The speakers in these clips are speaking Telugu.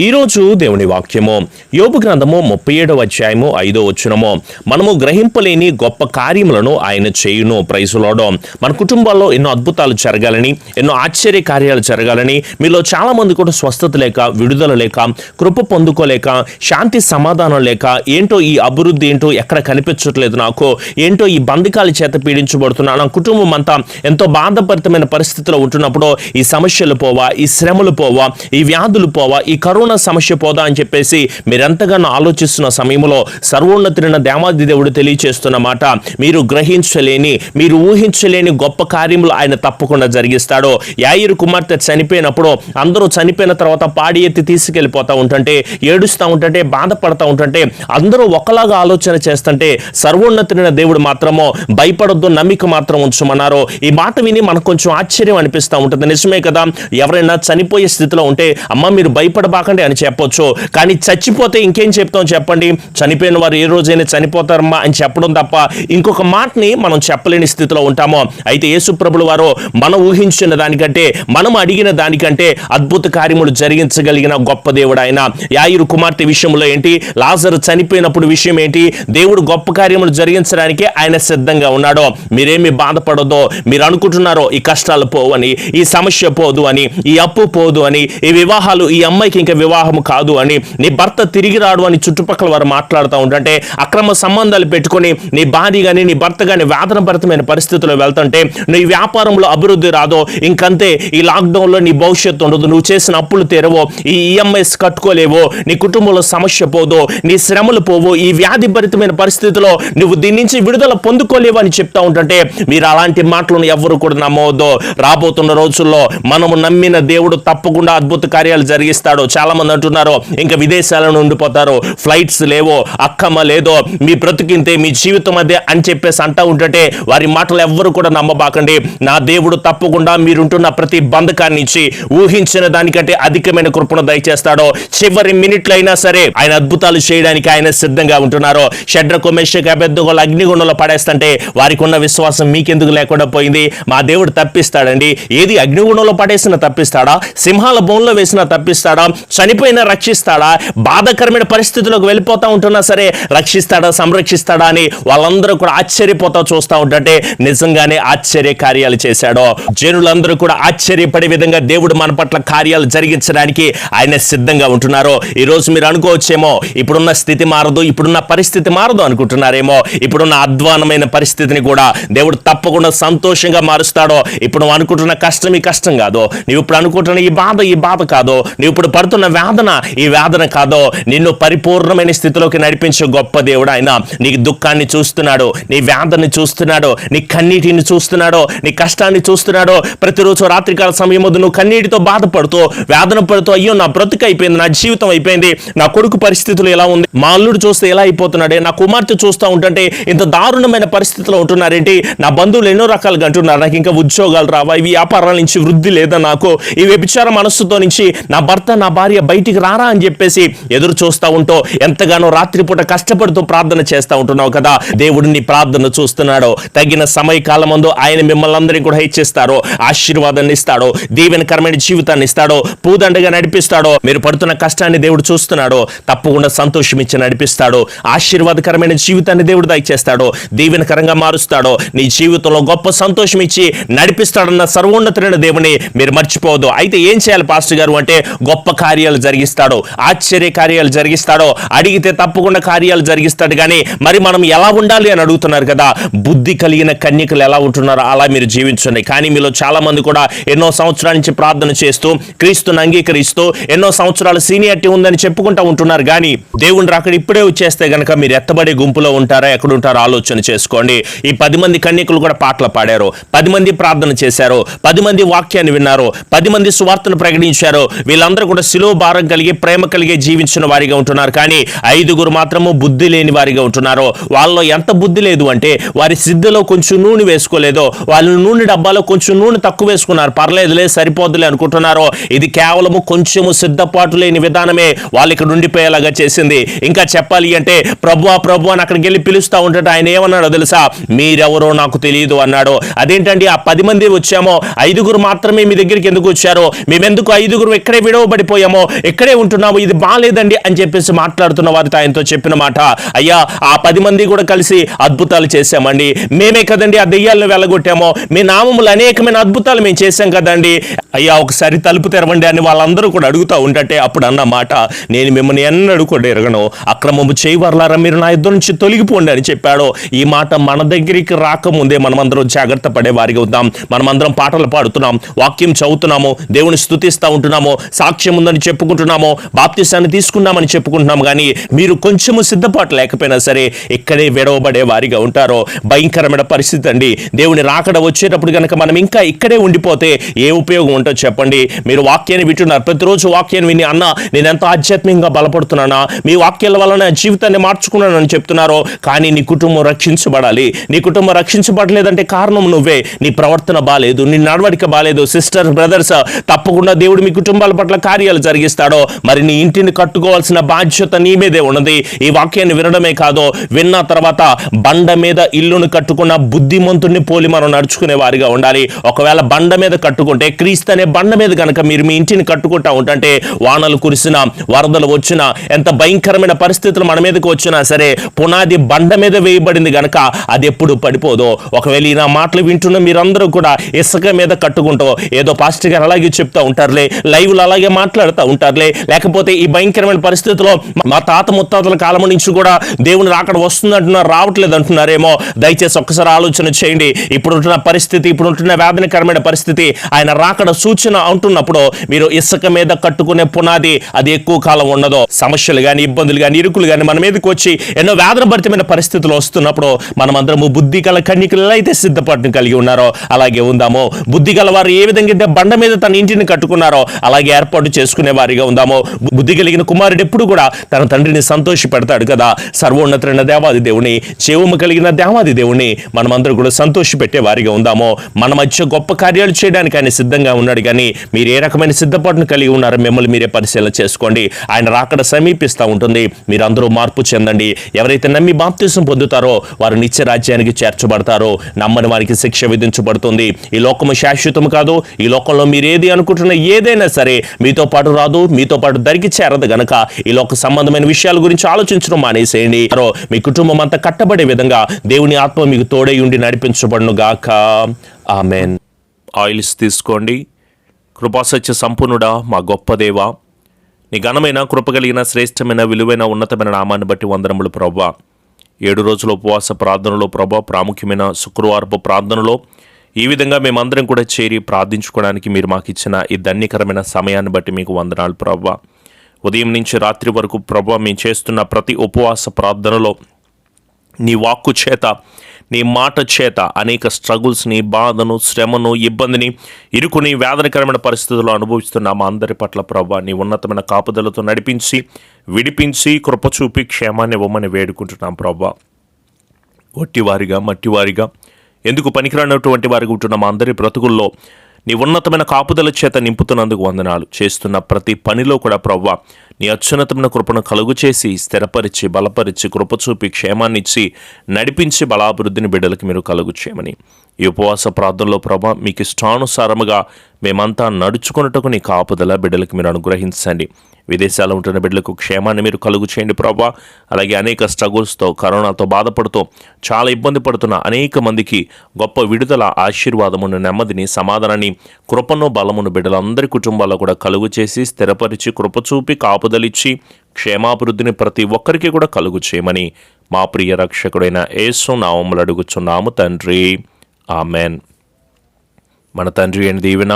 ఈరోజు దేవుని వాక్యము యోబు గ్రంథము 37వ అధ్యాయము 5వ వచనము. మనము గ్రహింపలేని గొప్ప కార్యములను ఆయన చేయును. Praise the Lord. మన కుటుంబాల్లో ఎన్నో అద్భుతాలు జరగాలని, ఎన్నో ఆశ్చర్య కార్యాలు జరగాలని, మీలో చాలా మంది కూడా స్వస్థత లేక, విడుదల లేక, కృప పొందుకోలేక, శాంతి సమాధానం లేక, ఏంటో ఈ అభివృద్ధి ఏంటో ఎక్కడ కనిపించట్లేదు, నాకు ఏంటో ఈ బంధకాల చేత పీడించబడుతున్నా, నా కుటుంబం అంతా ఎంతో బాధాపరితమైన పరిస్థితిలో ఉంటున్నప్పుడు ఈ సమస్యలు పోవా, ఈ శ్రమలు పోవా, ఈ వ్యాధులు పోవా, ఈ కరోనా సమస్య పోదా అని చెప్పేసి మీరెంతగానో ఆలోచిస్తున్న సమయంలో సర్వోన్నతుడైన దేవాది దేవుడు తెలియచేస్తున్న మాట, మీరు గ్రహించలేని, మీరు ఊహించలేని గొప్ప కార్యములు ఆయన తప్పకుండా జరిగిస్తాడు. యాయిరు కుమార్తె చనిపోయినప్పుడు అందరూ చనిపోయిన తర్వాత పాడి ఎత్తి తీసుకెళ్ళిపోతా ఉంటుంటే, ఏడుస్తూ ఉంటుంటే, బాధపడతా ఉంటుంటే, అందరూ ఒకలాగా ఆలోచన చేస్తుంటే సర్వోన్నతుడైన దేవుడు మాత్రమో భయపడొద్దు, నమ్మిక మాత్రం ఉంచమన్నారు. ఈ మాట విని మనకు కొంచెం ఆశ్చర్యం అనిపిస్తూ ఉంటుంది. నిజమే కదా, ఎవరైనా చనిపోయే స్థితిలో ఉంటే అమ్మ మీరు భయపడబాకండి అని చెప్పొచ్చు, కానీ చచ్చిపోతే ఇంకేం చెప్తాం చెప్పండి? చనిపోయిన వారు ఏ రోజైనా చనిపోతారమ్మా అని చెప్పడం తప్ప ఇంకొక మాటని మనం చెప్పలేని స్థితిలో ఉంటామో. అయితే యేసు ప్రభులు వారు మనం ఊహించిన దానికంటే, మనం అడిగిన దానికంటే అద్భుత కార్యములు జరిగించగలిగిన గొప్ప దేవుడు ఆయన. యాయిరు కుమార్తె విషయంలో ఏంటి, లాజరు చనిపోయినప్పుడు విషయం ఏంటి, దేవుడు గొప్ప కార్యములు జరిగించడానికి ఆయన సిద్ధంగా ఉన్నాడు. మీరేమి బాధపడదో, మీరు అనుకుంటున్నారో ఈ కష్టాలు పోవని, ఈ సమస్య పోదు అని, ఈ అప్పు పోదు అని, ఈ వివాహాలు, ఈ అమ్మాయికి ఇంకా వివాహం కాదు అని, నీ భర్త తిరిగి రాడు అని చుట్టుపక్కల వారు మాట్లాడుతూ ఉంటుంటే, అక్రమ సంబంధాలు పెట్టుకుని నీ భార్య కానీ నీ భర్త కానీ వేదనభరితమైన పరిస్థితుల్లో వెళ్తుంటే, నీ వ్యాపారంలో అభివృద్ధి రాదో, ఇంకంతే ఈ లాక్డౌన్లో నీ భవిష్యత్తు ఉండదు, నువ్వు చేసిన అప్పులు తెరవో, ఈ ఈఎంఐస్ కట్టుకోలేవో, నీ కుటుంబంలో సమస్య పోదో, నీ శ్రమలు పోవో, ఈ వ్యాధి భరితమైన పరిస్థితిలో నువ్వు దీని నుంచి విడుదల పొందుకోలేవు అని చెప్తా ఉంటుంటే, మీరు అలాంటి మాటలను ఎవ్వరు కూడా నమ్మవద్దు. రాబోతున్న రోజుల్లో మనము నమ్మిన దేవుడు తప్పకుండా అద్భుత కార్యాలు జరిగిస్తాడు. చాలా మంది అంటున్నారు ఇంకా విదేశాలను ఉండిపోతారు, ఫ్లైట్స్ లేవో, అక్కమ్మ లేదో, మీ బ్రతుకింతే, మీ జీవితం అదే అని చెప్పేసి అంటా ఉంటుంటే వారి మాటలు ఎవ్వరు కూడా నమ్మబాకండి. నా దేవుడు తప్పకుండా మీరుంటున్న ప్రతి బంధకాన్ని ఇచ్చి ఊహించిన దానికంటే అధికమైన కృపను దయచేస్తాడో. చివరి మినిట్లు అయినా సరే ఆయన అద్భుతాలు చేయడానికి ఆయన సిద్ధంగా ఉంటున్నారు. షడ్రకు మెషకు అబేద్నెగోలు అగ్నిగుండంలో పడేస్తుంటే వారికి ఉన్న విశ్వాసం మీకెందుకు లేకుండా పోయింది? మా దేవుడు తప్పిస్తాడండి. ఏది అగ్నిగుండంలో పడేసినా తప్పిస్తాడా? సింహాల బోన్లో వేసినా తప్పిస్తాడా? చనిపోయినా రక్షిస్తాడా? బాధాకరమైన పరిస్థితులకు వెళ్ళిపోతా ఉంటున్నా సరే రక్షిస్తాడా, సంరక్షిస్తాడా అని వాళ్ళందరూ కూడా ఆశ్చర్యపోతా చూస్తూ ఉంటుంటే నిజంగానే ఆశ్చర్య కార్యాలు చేశాడు. జనులందరూ కూడా ఆశ్చర్యపడే విధంగా దేవుడు మన పట్ల కార్యాలు జరిగించడానికి ఆయన సిద్ధంగా ఉంటున్నారు. ఈ రోజు మీరు అనుకోవచ్చేమో ఇప్పుడున్న స్థితి మారదు, ఇప్పుడున్న పరిస్థితి మారదు అనుకుంటున్నారేమో. ఇప్పుడున్న అధ్వానమైన పరిస్థితిని కూడా దేవుడు తప్పకుండా సంతోషంగా మారుస్తాడో. ఇప్పుడు నువ్వు అనుకుంటున్న కష్టం ఈ కష్టం కాదు, నువ్వు ఇప్పుడు అనుకుంటున్న ఈ బాధ కాదు, నువ్వు ఇప్పుడు పడుతున్న వేదన ఈ వేదన కాదో, నిన్ను పరిపూర్ణమైన స్థితిలోకి నడిపించే గొప్ప దేవుడు ఆయన. నీ దుఃఖాన్ని చూస్తున్నాడు, నీ వేదనని చూస్తున్నాడు, నీ కన్నీటిని చూస్తున్నాడు, నీ కష్టాన్ని చూస్తున్నాడు. ప్రతిరోజు రాత్రికాల సమయం వద్దు నువ్వు కన్నీటితో బాధపడుతూ, వేదన పడుతూ, అయ్యో నా బ్రతుకు అయిపోయింది, నా జీవితం అయిపోయింది, నా కొడుకు పరిస్థితులు ఎలా ఉంది, మా అల్లుడు చూస్తే ఎలా అయిపోతున్నాడే, నా కుమార్తె చూస్తూ ఉంటుంటే ఇంత దారుణమైన పరిస్థితిలో ఉంటున్నారేంటి, నా బంధువులు ఎన్నో రకాలుగా అంటున్నారు, నాకు ఇంకా ఉద్యోగాలు రావా, ఈ వ్యాపారాల నుంచి వృద్ధి లేదా, నాకు ఈ వ్యభిచార మనస్సుతో నుంచి నా భర్త నా భార్య బయటికి రారా అని చెప్పేసి ఎదురు చూస్తూ ఉంటూ ఎంతగానో రాత్రిపూట కష్టపడుతూ ప్రార్థన చేస్తూ ఉంటున్నావు కదా. దేవుడు నీ ప్రార్థన చూస్తున్నాడు. తగిన సమయకాలమందు ఆయన మిమ్మల్ని అందరినీ కూడా హెచ్చిస్తాడు, ఆశీర్వాదాన్ని ఇస్తాడు, దీవెనకరమైన జీవితాన్ని ఇస్తాడు, పూదండగా నడిపిస్తాడు. మీరు పడుతున్న కష్టాన్ని దేవుడు చూస్తున్నాడు, తప్పకుండా సంతోషం ఇచ్చి నడిపిస్తాడు, ఆశీర్వాదకరమైన జీవితాన్ని దేవుడు దయచేస్తాడు, దీవెనకరంగా మారుస్తాడు, నీ జీవితంలో గొప్ప సంతోషం ఇచ్చి నడిపిస్తాడన్న సర్వోన్నతుడైన దేవుని మీరు మర్చిపోవద్దు. అయితే ఏం చేయాలి పాస్టర్ గారు అంటే, గొప్ప కార్యాలు జరిగిస్తాడు, ఆశ్చర్య కార్యాలు జరిగిస్తాడు, అడిగితే తప్పకుండా కార్యాలు జరిగిస్తాడు. కానీ మరి మనం ఎలా ఉండాలి అని అడుగుతున్నారు కదా. బుద్ధి కలిగిన కన్యకలు ఎలా ఉంటున్నారో అలా మీరు జీవించండి. కానీ మీలో చాలా మంది కూడా ఎన్నో సంవత్సరాల నుంచి ప్రార్థన చేస్తూ, క్రీస్తుని అంగీకరిస్తూ, ఎన్నో సంవత్సరాల సీనియారిటీ ఉందని చెప్పుకుంటూ ఉంటున్నారు. కానీ దేవుని రాకడ ఇప్పుడే వచ్చేస్తే గనక మీరు ఎత్తబడే గుంపులో ఉంటారా, ఎక్కడుంటారో ఆలోచన చేసుకోండి. ఈ 10 మంది కన్యకులు కూడా పాటలు పాడారు, 10 మంది ప్రార్థన చేశారు, 10 మంది వాక్యాన్ని విన్నారు, 10 మంది సువార్తను ప్రకటించారు. వీళ్ళందరూ కూడా శిలువ భారం కలిగి, ప్రేమ కలిగి జీవించిన వారిగా ఉంటున్నారు. కానీ 5 మాత్రము బుద్ధి లేని వారిగా ఉంటున్నారు. వాళ్ళలో ఎంత బుద్ధి లేదు అంటే, వారి సిద్ధలో కొంచెం నూనె వేసుకోలేదో, వాళ్ళు నూనె డబ్బాలో కొంచెం నూనె తక్కువ వేసుకున్నారు, పర్లేదులే సరిపోదులే అనుకుంటున్నారు. ఇది కేవలము కొంచెము సిద్ధపాటు లేని విధానమే వాళ్ళు ఇక్కడ ఉండిపోయేలాగా చేసింది. ఇంకా చెప్పాలి అంటే, ప్రభువా ప్రభు అని అక్కడికి వెళ్ళి పిలుస్తూ ఉంటే ఆయన ఏమన్నాడో తెలుసా? మీరెవరో నాకు తెలియదు అన్నాడు. అదేంటండి, ఆ 10 మంది వచ్చామో 5 మాత్రమే మీ దగ్గరికి ఎందుకు వచ్చారో, మేమెందుకు 5 ఇక్కడే విడవబడిపోయామో, ఇక్కడే ఉంటున్నాము, ఇది బాలేదండి అని చెప్పేసి మాట్లాడుతున్న వారితో ఆయనతో చెప్పిన మాట, అయ్యా ఆ 10 మంది కూడా కలిసి అద్భుతాలు చేశామండి, మేమే కదండి ఆ దెయ్యాలను వెళ్ళగొట్టాము, మీ నామములు అనేకమైన అద్భుతాలు మేము చేశాం కదండి, అయ్యా ఒకసారి తలుపు తెరవండి అని వాళ్ళందరూ కూడా అడుగుతూ ఉంటే అప్పుడు అన్న మాట, నేను మిమ్మల్ని ఎన్నడూ కూడా ఎరగను, అక్రమము చేయవర్లారా మీరు నా యుద్ధం నుంచి తొలగిపోండి అని చెప్పాడు. ఈ మాట మన దగ్గరికి రాకముందే మనమందరం జాగ్రత్త పడే వారిగా ఉందాం. మనమందరం పాటలు పాడుతున్నాం, వాక్యం చదువుతున్నాము, దేవుని స్తుతిస్తూ ఉంటున్నాము, సాక్ష్యం ఉందని చెప్పుకుంటున్నాము, బాప్తిసాన్ని తీసుకున్నామని చెప్పుకుంటున్నాము. కానీ మీరు కొంచెము సిద్ధపాటు లేకపోయినా సరే ఇక్కడే విడవబడే వారిగా ఉంటారో. భయంకరమైన పరిస్థితి అండి. దేవుని రాకడ వచ్చేటప్పుడు కనుక మనం ఇంకా ఇక్కడే ఉండిపోతే ఏ ఉపయోగం ఉంటుందో చెప్పండి. మీరు వాక్యాన్ని వింటున్నారు, ప్రతిరోజు వాక్యాన్ని విని అన్న నేను ఎంతో ఆధ్యాత్మికంగా బలపడుతున్నానా, మీ వాక్యాల వలన జీవితాన్ని మార్చుకున్నానని చెప్తున్నారో, కానీ నీ కుటుంబం రక్షించబడాలి. నీ కుటుంబం రక్షించబడలేదంటే కారణం నువ్వే. నీ ప్రవర్తన బాలేదు, నీ నడవడిక బాలేదు. సిస్టర్ బ్రదర్స్, తప్పకుండా దేవుడు మీ కుటుంబాల పట్ల కార్యాలు జరిగిస్తాడో. మరి నీ ఇంటిని కట్టుకోవాల్సిన బాధ్యత నీ మీదే ఉన్నది. ఈ వాక్యాన్ని వినడమే కాదు, విన్న తర్వాత బండ మీద ఇల్లును కట్టుకున్న బుద్ధిమంతుడిని పోలి మనం నడుచుకునే వారిగా ఉండాలి. ఒకవేళ బండ మీద కట్టుకుంటే, క్రీస్తు అనే బండ మీద కనుక మీరు మీ ఇంటిని కట్టుకుంటా ఉంటే, వానలు కురిసినా వరదలు వచ్చినా ఎంత భయంకరమైన పరిస్థితులు మన మీదకి వచ్చినా సరే పునాది బండ మీద వేయబడింది గనక అది ఎప్పుడు పడిపోదు. ఒకవేళ ఈ నా మాటలు వింటున్న మీరందరూ కూడా ఇసుక మీద కట్టుకుంటూ ఏదో పాస్టర్ గారు అలాగే చెప్తా ఉంటారులే, లైవ్లు అలాగే మాట్లాడుతూ ఉంటారులే, లేకపోతే ఈ భయంకరమైన పరిస్థితుల్లో మా తాత ముత్తాతల కాలం నుంచి కూడా దేవుని రాకడ వస్తుంది అంటున్నారు, రావట్లేదు అంటున్నారేమో. దయచేసి ఒక్కసారి ఆలోచన చేయండి. ఇప్పుడుంటున్న పరిస్థితి, ఇప్పుడుంటున్న వేదనకరమైన పరిస్థితి, ఆయన రాకడ సూచన అంటున్నప్పుడు మీరు ఇసుక మీద కట్టుకునే పునాది అది ఎక్కువ కాలం ఉండదు. సమస్యలు కానీ, ఇబ్బందులు కానీ, ఇరుకులు కానీ మన మీదకి వచ్చి ఎన్నో వేదనభరితమైన పరిస్థితులు వస్తున్నప్పుడు మనమందరము బుద్ధి గల కన్యకలు అయితే సిద్ధపాటును కలిగి ఉన్నారో అలాగే ఉందాము. బుద్ధి గల వారు ఏ విధంగా అయితే బండ మీద తన ఇంటిని కట్టుకున్నారో అలాగే ఏర్పాటు చేసుకునే వారిగా ఉందాము. బుద్ధి కలిగిన కుమారుడు ఎప్పుడు కూడా తన తండ్రిని సంతోష పెడతాడు కదా. సర్వోన్నతుడైన దేవాది దేవుని, జీవము కలిగిన దేవాది దేవుని మనమందరూ కూడా సంతోష పెట్టే వారిగా ఉందాము. మన మధ్య గొప్ప కార్యాలు చేయడానికి ఆయన సిద్ధంగా ఉన్నాడు. కానీ మీరు ఏ రకమైన సిద్ధపాటును కలిగి ఉన్నారో మిమ్మల్ని మీరే పరిశీలన చేసుకోండి. ఆయన రాకడ సమీపిస్తూ ఉంటుంది. మీరందరూ మార్పు చెందండి. ఎవరైతే నమ్మి బాప్తిసం పొందుతారో వారు నిత్య రాజ్యానికి చేర్చబడతారో. నమ్మని వారికి శిక్ష విధించబడుతుంది. ఈ లోకము శాశ్వతం కాదు. ఈ లోకంలో మీరు ఏది అనుకుంటున్న ఏదైనా సరే మీతో పాటు రాదు, మీతో పాటు దరికి చేరదు గనక ఈ లోక సంబంధమైన విషయాల గురించి ఆలోచించడం మానేసేయండి. మీ కుటుంబం అంతా కట్టబడే విధంగా దేవుని ఆత్మ మీకు తోడై ఉండి నడిపించబడును గాక. ఆమెన్. ఆయిల్స్ తీసుకోండి. కృపాసత్య సంపూర్ణుడా, మా గొప్ప దేవా, నీ ఘనమైన కృపగలిగిన శ్రేష్టమైన విలువైన ఉన్నతమైన నామాన్ని బట్టి వందనములు ప్రభువా. 7 రోజుల ఉపవాస ప్రార్థనలో ప్రభువా, ప్రాముఖ్యమైన శుక్రవారపు ప్రార్థనలో ఈ విధంగా మేమందరం కూడా చేరి ప్రార్థించుకోవడానికి మీరు మాకు ఇచ్చిన ఈ ధన్యకరమైన సమయాన్ని బట్టి మీకు వందనాలు ప్రభువా. ఉదయం నుంచి రాత్రి వరకు ప్రభువా మేము చేస్తున్న ప్రతి ఉపవాస ప్రార్థనలో నీ వాక్కు చేత, నీ మాట చేత అనేక స్ట్రగుల్స్ని, బాధను, శ్రమను, ఇబ్బందిని, ఇరుకుని, వేదనకరమైన పరిస్థితుల్లో అనుభవిస్తున్న మా అందరి పట్ల ప్రభువా నీ ఉన్నతమైన కాపుదలతో నడిపించి, విడిపించి, కృప చూపి క్షేమాన్ని ఇవ్వమని వేడుకుంటున్నాం ప్రభువా. ఒట్టివారిగా, మట్టివారిగా, ఎందుకు పనికిరానటువంటి వారిగా ఉంటున్న మా అందరి బ్రతుకుల్లో నీ ఉన్నతమైన కాపుదల చేత నింపుతున్నందుకు వందనాలు. చేస్తున్న ప్రతి పనిలో కూడా ప్రభువా నీ అత్యున్నతమైన కృపను కలుగు చేసి, స్థిరపరిచి, బలపరిచి, కృప చూపి, క్షేమాన్నిచ్చి, నడిపించి, బలాభివృద్ధిని బిడ్డలకు మీరు కలుగు చేయమని ఈ ఉపవాస ప్రార్థనలో ప్రభా మీకు ఇష్టానుసారముగా మేమంతా నడుచుకున్నట్టుకు నీ కాపుదల బిడ్డలకు మీరు అనుగ్రహించండి. విదేశాల్లో ఉంటున్న బిడ్డలకు క్షేమాన్ని మీరు కలుగు చేయండి ప్రభా. అలాగే అనేక స్ట్రగుల్స్తో, కరోనాతో బాధపడుతూ చాలా ఇబ్బంది పడుతున్న అనేక మందికి గొప్ప విడుదల, ఆశీర్వాదమును, నెమ్మదిని, సమాధానాన్ని, కృపను, బలమును బిడ్డలందరి కుటుంబాల్లో కూడా కలుగు చేసి, స్థిరపరిచి, కృప చూపి, కాపుదలిచ్చి, క్షేమాభివృద్ధిని ప్రతి ఒక్కరికి కూడా కలుగు చేయమని మా ప్రియ రక్షకుడైన యేసు నామములో అడుగుచున్నాము తండ్రి. ఆమెన్. మన తండ్రి అయిన దీవెన,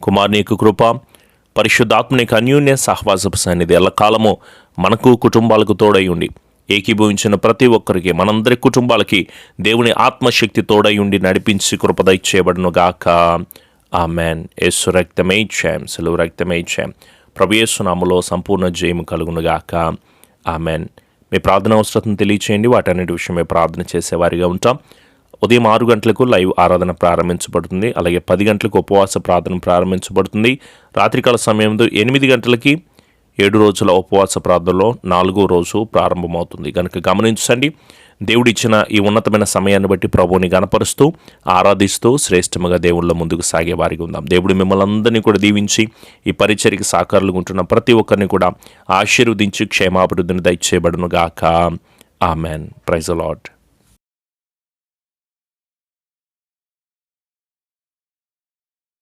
కుమారుని యొక్క కృప, పరిశుద్ధాత్మనికి అన్యోన్య సహవాసపు సన్నిధి ఎల్లకాలము మనకు, కుటుంబాలకు తోడై ఉండి ఏకీభవించిన ప్రతి ఒక్కరికి, మనందరి కుటుంబాలకి దేవుని ఆత్మశక్తి తోడై ఉండి నడిపించి కృపద ఇచ్చేయబడును గాక. ఆమెన్. యేసు రక్తమే ఇచ్చాం, సెలవు రక్తమే ఇచ్చాం. ప్రభు యేసు నామములో సంపూర్ణ జయము కలుగును గాక. ఆమెన్. మీ ప్రార్థన అవసరతను తెలియచేయండి. వాటన్నిటి విషయమే ప్రార్థన చేసేవారిగా ఉంటాం. ఉదయం 6 గంటలకు లైవ్ ఆరాధన ప్రారంభించబడుతుంది. అలాగే 10 గంటలకు ఉపవాస ప్రార్థన ప్రారంభించబడుతుంది. రాత్రికాల సమయంలో 8 గంటలకి 7 రోజుల ఉపవాస ప్రార్థనలో 4వ రోజు ప్రారంభమవుతుంది. కనుక గమనించండి. దేవుడిచ్చిన ఈ ఉన్నతమైన సమయాన్ని బట్టి ప్రభువుని గణపరుస్తూ ఆరాధిస్తూ శ్రేష్టముగా దేవుళ్ళ ముందుకు సాగే వారికి ఉందాం. దేవుడు మిమ్మల్ని అందరినీ కూడా దీవించి ఈ పరిచర్యకి సాకారులుగా ఉంటున్న ప్రతి ఒక్కరిని కూడా ఆశీర్వదించి క్షేమాభివృద్ధిని దయచేయబడును గాక. ఆమెన్. Praise the lord.